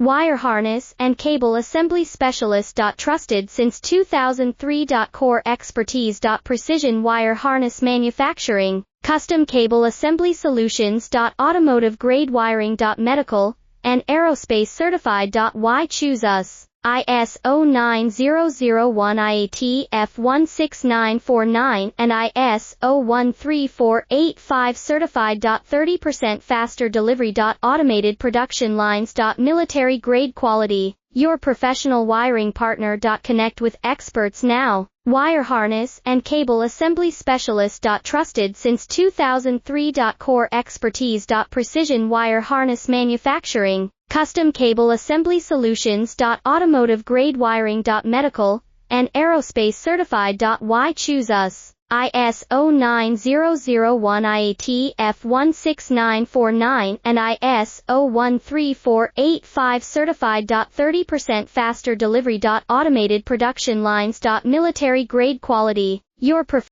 Wire harness and cable assembly specialist. Trusted since 2003. Core expertise. Precision wire harness manufacturing, custom cable assembly solutions. Automotive grade wiring. Medical and aerospace certified. Why choose us? ISO 9001 IAT F16949 and ISO 13485 certified. 30% faster delivery. Automated production lines. Military grade quality, your professional wiring partner. Connect with experts now. Wire harness and cable assembly specialist. Trusted since 2003. Core expertise. Precision wire harness manufacturing, custom cable assembly solutions. Automotive grade wiring. Medical and aerospace certified. Why choose us? ISO 9001 IAT F16949 and ISO 13485 certified. 30% faster delivery. Automated production lines. Military grade quality, your